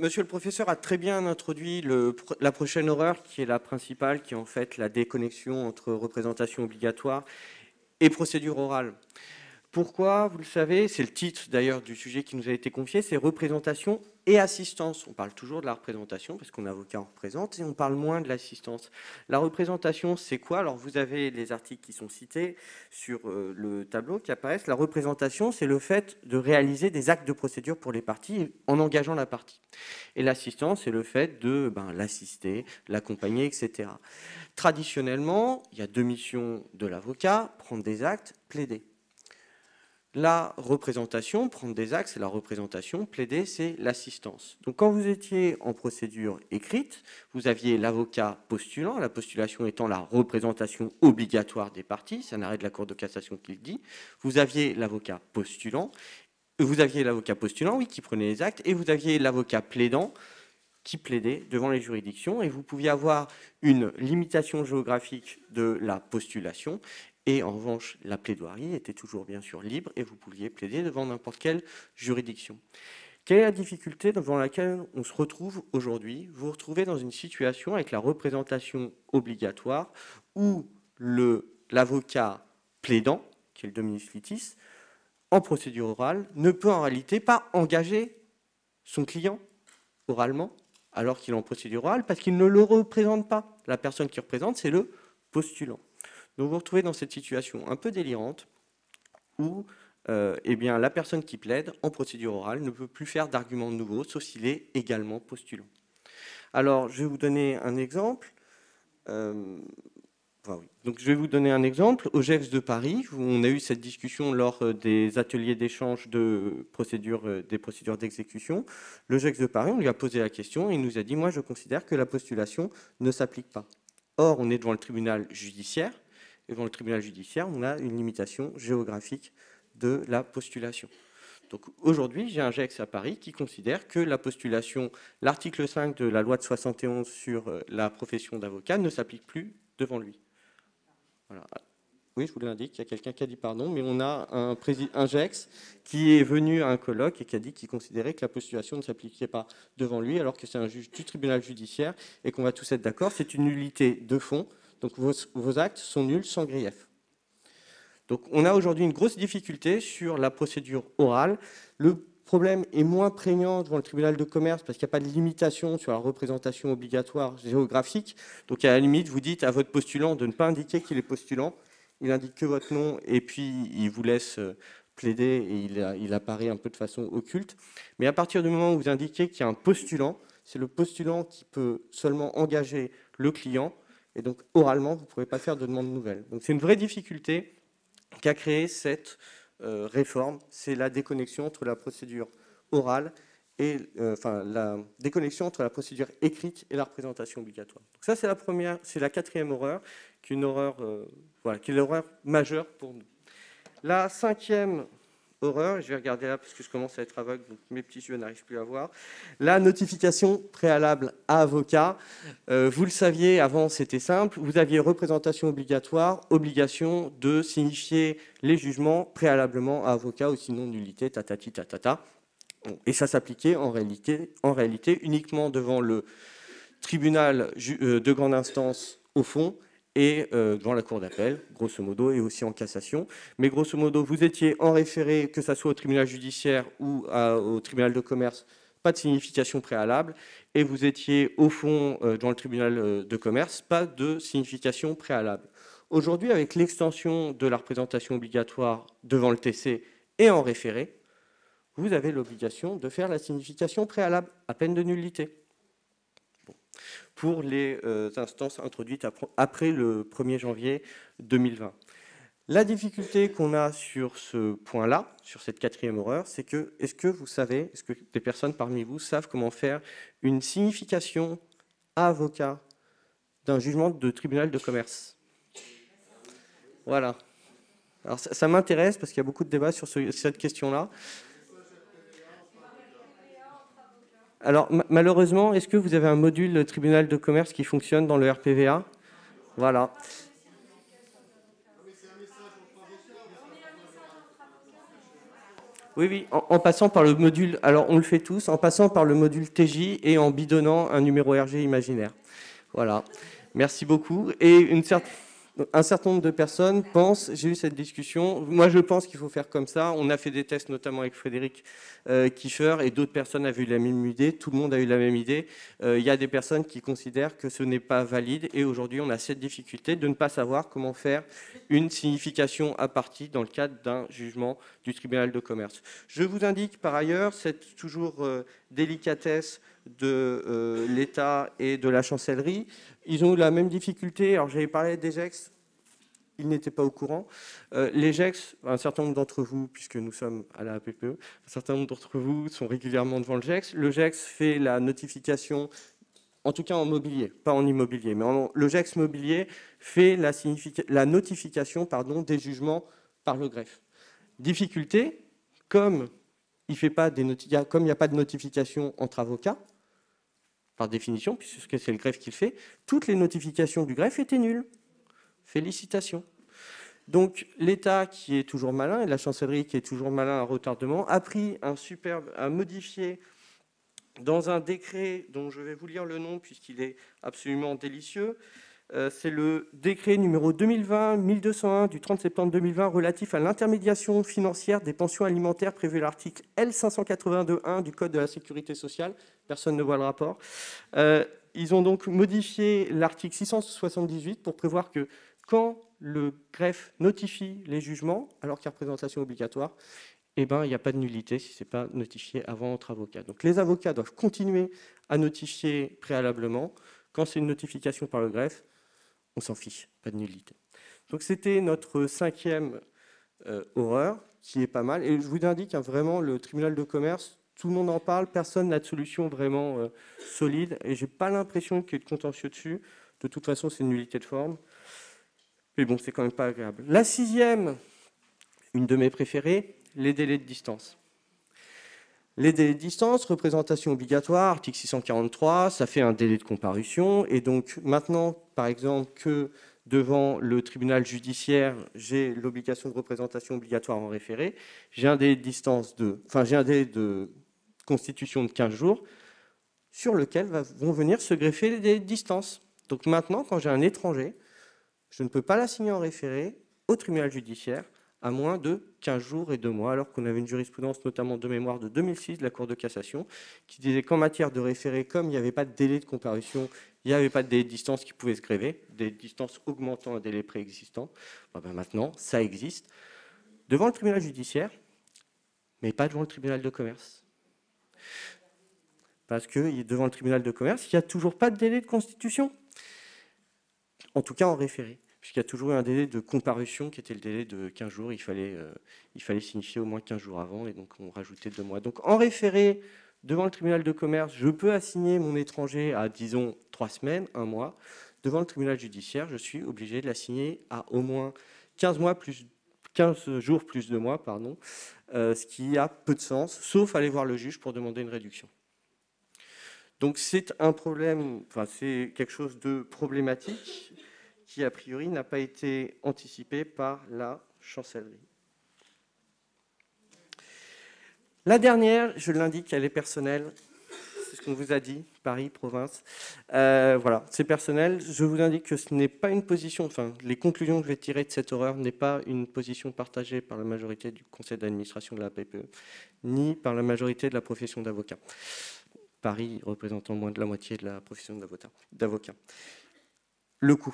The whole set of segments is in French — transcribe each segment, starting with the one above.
Monsieur le professeur a très bien introduit la prochaine horreur, qui est la principale, qui est en fait la déconnexion entre représentation obligatoire et procédure orale. Pourquoi? Vous le savez, c'est le titre d'ailleurs du sujet qui nous a été confié, c'est représentation et assistance. On parle toujours de la représentation parce qu'on est avocat, on représente, et on parle moins de l'assistance. La représentation, c'est quoi? Alors vous avez les articles qui sont cités sur le tableau qui apparaissent. La représentation, c'est le fait de réaliser des actes de procédure pour les parties en engageant la partie. Et l'assistance, c'est le fait de l'assister, l'accompagner, etc. Traditionnellement, il y a deux missions de l'avocat: prendre des actes, plaider. La représentation, prendre des actes, c'est la représentation, plaider, c'est l'assistance. Donc quand vous étiez en procédure écrite, vous aviez l'avocat postulant, la postulation étant la représentation obligatoire des parties, c'est un arrêt de la Cour de cassation qui le dit. Vous aviez l'avocat postulant, oui, qui prenait les actes, et vous aviez l'avocat plaidant, qui plaidait devant les juridictions, et vous pouviez avoir une limitation géographique de la postulation. Et en revanche, la plaidoirie était toujours bien sûr libre et vous pouviez plaider devant n'importe quelle juridiction. Quelle est la difficulté devant laquelle on se retrouve aujourd'hui? Vous vous retrouvez dans une situation avec la représentation obligatoire où l'avocat plaidant, qui est le dominus litis, en procédure orale, ne peut en réalité pas engager son client oralement alors qu'il est en procédure orale parce qu'il ne le représente pas. La personne qui représente, c'est le postulant. Donc vous vous retrouvez dans cette situation un peu délirante où la personne qui plaide en procédure orale ne peut plus faire d'arguments nouveaux, sauf s'il est également postulant. Alors, je vais vous donner un exemple. Donc, je vais vous donner un exemple. Au GEX de Paris, où on a eu cette discussion lors des ateliers d'échange des procédures d'exécution. Le GEX de Paris, on lui a posé la question et il nous a dit « Moi, je considère que la postulation ne s'applique pas ». Or, on est devant le tribunal judiciaire. Et devant le tribunal judiciaire, on a une limitation géographique de la postulation. Donc aujourd'hui, j'ai un GEX à Paris qui considère que la postulation, l'article 5 de la loi de 71 sur la profession d'avocat ne s'applique plus devant lui. Voilà. Oui, je vous l'indique, il y a quelqu'un qui a dit pardon, mais on a un GEX qui est venu à un colloque et qui a dit qu'il considérait que la postulation ne s'appliquait pas devant lui, alors que c'est un juge du tribunal judiciaire et qu'on va tous être d'accord, c'est une nullité de fond. Donc vos actes sont nuls sans grief. Donc on a aujourd'hui une grosse difficulté sur la procédure orale. Le problème est moins prégnant devant le tribunal de commerce parce qu'il n'y a pas de limitation sur la représentation obligatoire géographique. Donc à la limite, vous dites à votre postulant de ne pas indiquer qu'il est postulant. Il indique que votre nom et puis il vous laisse plaider et il apparaît un peu de façon occulte. Mais à partir du moment où vous indiquez qu'il y a un postulant, c'est le postulant qui peut seulement engager le client. Et donc, oralement, vous ne pourrez pas faire de demande nouvelle. Donc, c'est une vraie difficulté qu'a créé cette réforme. C'est la déconnexion entre la procédure orale et la déconnexion entre la procédure écrite et la représentation obligatoire. Donc ça, c'est la quatrième horreur, qui est une horreur, qui est l'horreur majeure pour nous. La cinquième horreur, je vais regarder là parce que je commence à être aveugle, donc mes petits yeux n'arrivent plus à voir. La notification préalable à avocat. Vous le saviez, avant c'était simple, vous aviez représentation obligatoire, obligation de signifier les jugements préalablement à avocat ou sinon nullité, tatati tatata. Et ça s'appliquait en réalité uniquement devant le tribunal de grande instance au fond et devant la cour d'appel, grosso modo, et aussi en cassation. Mais grosso modo, vous étiez en référé, que ce soit au tribunal judiciaire ou au tribunal de commerce, pas de signification préalable, et vous étiez au fond dans le tribunal de commerce, pas de signification préalable. Aujourd'hui, avec l'extension de la représentation obligatoire devant le TC et en référé, vous avez l'obligation de faire la signification préalable à peine de nullité pour les instances introduites après le 1er janvier 2020. La difficulté qu'on a sur ce point-là, sur cette quatrième horreur, c'est que, est-ce que des personnes parmi vous savent comment faire une signification à avocat d'un jugement de tribunal de commerce? Voilà. Alors ça m'intéresse parce qu'il y a beaucoup de débats sur cette question-là. Alors, malheureusement, est-ce que vous avez un module tribunal de commerce qui fonctionne dans le RPVA? Voilà. Oui, oui, en passant par le module, alors on le fait tous, en passant par le module TJ et en bidonnant un numéro RG imaginaire. Voilà, merci beaucoup. Et un certain nombre de personnes pensent, j'ai eu cette discussion, moi je pense qu'il faut faire comme ça, on a fait des tests notamment avec Frédéric Kiefer et d'autres personnes avaient eu la même idée, tout le monde a eu la même idée. Il y a des personnes qui considèrent que ce n'est pas valide et aujourd'hui on a cette difficulté de ne pas savoir comment faire une signification à partie dans le cadre d'un jugement du tribunal de commerce. Je vous indique par ailleurs cette toujours délicatesse de l'État et de la chancellerie. Ils ont eu la même difficulté. Alors, j'avais parlé des GEX, ils n'étaient pas au courant. Les GEX, un certain nombre d'entre vous, puisque nous sommes à la APPE, un certain nombre d'entre vous sont régulièrement devant le GEX. Le GEX fait la notification, en tout cas en mobilier, pas en immobilier, mais le GEX mobilier fait la notification des jugements par le greffe. Difficulté, comme il n'y a pas de notification entre avocats, par définition, puisque c'est le greffe qui le fait, toutes les notifications du greffe étaient nulles. Félicitations. Donc l'État, qui est toujours malin, et la chancellerie, qui est toujours malin à retardement, a pris a modifié dans un décret dont je vais vous lire le nom, puisqu'il est absolument délicieux. C'est le décret numéro 2020-1201 du 30 septembre 2020 relatif à l'intermédiation financière des pensions alimentaires prévu à l'article L582.1 du Code de la sécurité sociale. Personne ne voit le rapport. Ils ont donc modifié l'article 678 pour prévoir que quand le greffe notifie les jugements, alors qu'il y a représentation obligatoire, il n'y a pas de nullité si ce n'est pas notifié avant entre avocats. Donc les avocats doivent continuer à notifier préalablement. Quand c'est une notification par le greffe, on s'en fiche, pas de nullité. Donc c'était notre 5e horreur, qui est pas mal. Et je vous indique, vraiment, le tribunal de commerce, tout le monde en parle, personne n'a de solution vraiment solide, et j'ai pas l'impression qu'il y ait de contentieux dessus. De toute façon, c'est une nullité de forme. Mais bon, c'est quand même pas agréable. La 6e, une de mes préférées, les délais de distance. Les délais de distance, représentation obligatoire, article 643, ça fait un délai de comparution. Et donc maintenant, par exemple, que devant le tribunal judiciaire, j'ai l'obligation de représentation obligatoire en référé, j'ai un délai de constitution de 15 jours sur lequel vont venir se greffer les délais de distance. Donc maintenant, quand j'ai un étranger, je ne peux pas l'assigner en référé au tribunal judiciaire à moins de 15 jours et 2 mois, alors qu'on avait une jurisprudence, notamment de mémoire de 2006 de la Cour de cassation, qui disait qu'en matière de référé, comme il n'y avait pas de délai de comparution, il n'y avait pas de délai de distance qui pouvait se gréver, des distances augmentant un délai préexistant. Maintenant, ça existe devant le tribunal judiciaire, mais pas devant le tribunal de commerce. Parce que devant le tribunal de commerce, il n'y a toujours pas de délai de constitution, en tout cas en référé, puisqu'il y a toujours eu un délai de comparution qui était le délai de 15 jours. Il fallait signifier au moins 15 jours avant, et donc on rajoutait 2 mois. Donc en référé, devant le tribunal de commerce, je peux assigner mon étranger à, disons, 3 semaines, 1 mois. Devant le tribunal judiciaire, je suis obligé de l'assigner à au moins 15 jours plus 2 mois, ce qui a peu de sens, sauf aller voir le juge pour demander une réduction. Donc c'est un problème, c'est quelque chose de problématique qui, a priori, n'a pas été anticipé par la chancellerie. La dernière, je l'indique, elle est personnelle. C'est ce qu'on vous a dit, Paris, province. Voilà, c'est personnel. Je vous indique que ce n'est pas une position, les conclusions que je vais tirer de cette horreur n'est pas une position partagée par la majorité du conseil d'administration de la PPE, ni par la majorité de la profession d'avocat. Paris représentant moins de la moitié de la profession d'avocat. Le coût.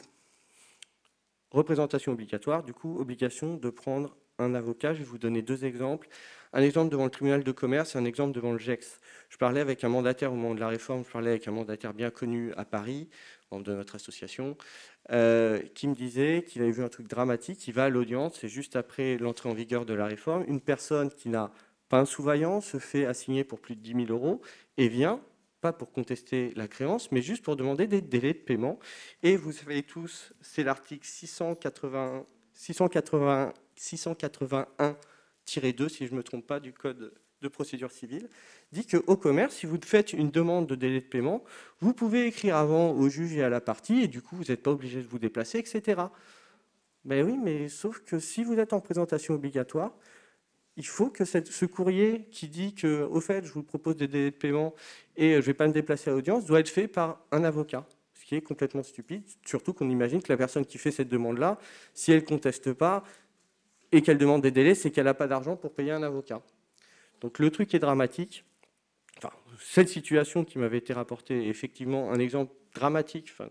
Représentation obligatoire, du coup, obligation de prendre un avocat. Je vais vous donner 2 exemples. Un exemple devant le tribunal de commerce et un exemple devant le GEX. Je parlais avec un mandataire au moment de la réforme, je parlais avec un mandataire bien connu à Paris, membre de notre association, qui me disait qu'il avait vu un truc dramatique. Il va à l'audience, et juste après l'entrée en vigueur de la réforme, une personne qui n'a pas un sous-vaillant se fait assigner pour plus de 10 000 € et vient, pas pour contester la créance, mais juste pour demander des délais de paiement. Et vous savez tous, c'est l'article 681-2, si je ne me trompe pas, du Code de procédure civile, dit qu'au commerce, si vous faites une demande de délai de paiement, vous pouvez écrire avant au juge et à la partie, et du coup, vous n'êtes pas obligé de vous déplacer, etc. Ben oui, mais sauf que si vous êtes en présentation obligatoire, il faut que ce courrier qui dit que, au fait, je vous propose des délais de paiement et je ne vais pas me déplacer à l'audience, doit être fait par un avocat. Ce qui est complètement stupide, surtout qu'on imagine que la personne qui fait cette demande-là, si elle ne conteste pas et qu'elle demande des délais, c'est qu'elle n'a pas d'argent pour payer un avocat. Donc le truc est dramatique. Enfin, cette situation qui m'avait été rapportée est effectivement un exemple dramatique, enfin,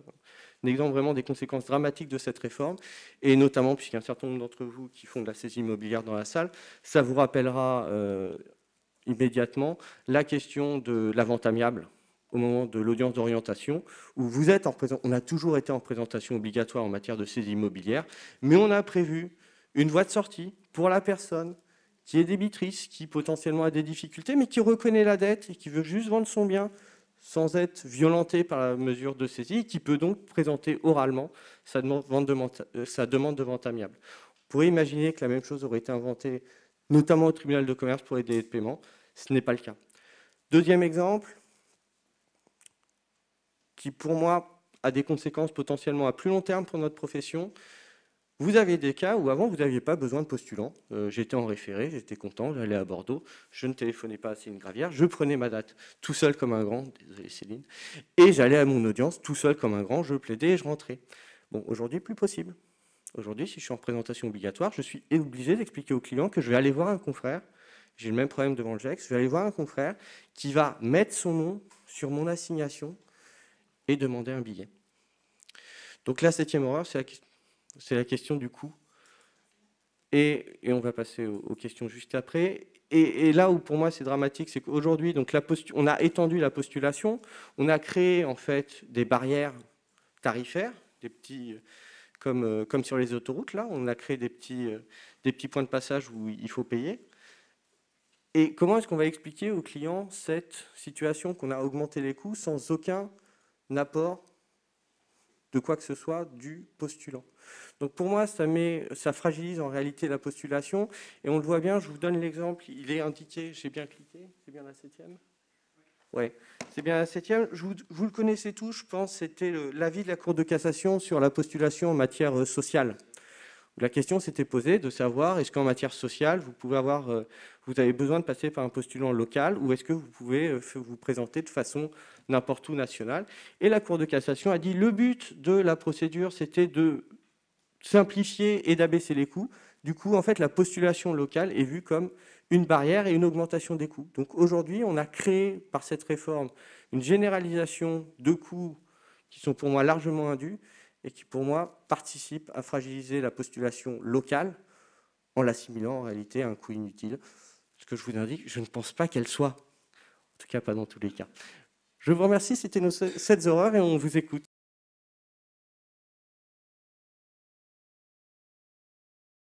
un exemple vraiment des conséquences dramatiques de cette réforme, et notamment, puisqu'il y a un certain nombre d'entre vous qui font de la saisie immobilière dans la salle, ça vous rappellera immédiatement la question de la vente amiable au moment de l'audience d'orientation, où vous êtes on a toujours été en présentation obligatoire en matière de saisie immobilière, mais on a prévu une voie de sortie pour la personne qui est débitrice, qui potentiellement a des difficultés, mais qui reconnaît la dette et qui veut juste vendre son bien sans être violenté par la mesure de saisie, et qui peut donc présenter oralement sa demande de vente amiable. On pourrait imaginer que la même chose aurait été inventée, notamment au tribunal de commerce pour les délais de paiement. Ce n'est pas le cas. Deuxième exemple, qui pour moi a des conséquences potentiellement à plus long terme pour notre profession. Vous avez des cas où avant vous n'aviez pas besoin de postulant. J'étais en référé, j'étais content, j'allais à Bordeaux, je ne téléphonais pas à Céline Gravière, je prenais ma date tout seul comme un grand, désolé Céline, et j'allais à mon audience tout seul comme un grand, je plaidais et je rentrais. Bon, aujourd'hui, plus possible. Aujourd'hui, si je suis en présentation obligatoire, je suis obligé d'expliquer au client que je vais aller voir un confrère, j'ai le même problème devant le GEX, je vais aller voir un confrère qui va mettre son nom sur mon assignation et demander un billet. Donc la 7e horreur, c'est la question du coût. Et on va passer aux questions juste après. Et là où pour moi c'est dramatique, c'est qu'aujourd'hui, on a étendu la postulation, on a créé en fait des barrières tarifaires, des petits, comme sur les autoroutes, là, on a créé des petits points de passage où il faut payer. Et comment est-ce qu'on va expliquer aux clients cette situation qu'on a augmenté les coûts sans aucun apport de quoi que ce soit du postulant? Donc pour moi, ça fragilise en réalité la postulation. Et on le voit bien, je vous donne l'exemple, il est indiqué, j'ai bien cliqué, c'est bien la 7e? Oui, c'est bien la 7e. Vous le connaissez tous, je pense, c'était l'avis de la Cour de cassation sur la postulation en matière sociale. La question s'était posée de savoir, est-ce qu'en matière sociale, vous avez besoin de passer par un postulant local ou est-ce que vous pouvez vous présenter de façon n'importe où nationale? Et la Cour de cassation a dit le but de la procédure, c'était de simplifier et d'abaisser les coûts. Du coup, en fait, la postulation locale est vue comme une barrière et une augmentation des coûts. Donc aujourd'hui, on a créé par cette réforme une généralisation de coûts qui sont pour moi largement indus et qui pour moi participent à fragiliser la postulation locale en l'assimilant en réalité à un coût inutile. Ce que je vous indique, je ne pense pas qu'elle soit, en tout cas pas dans tous les cas. Je vous remercie, c'était nos 7 horreurs et on vous écoute.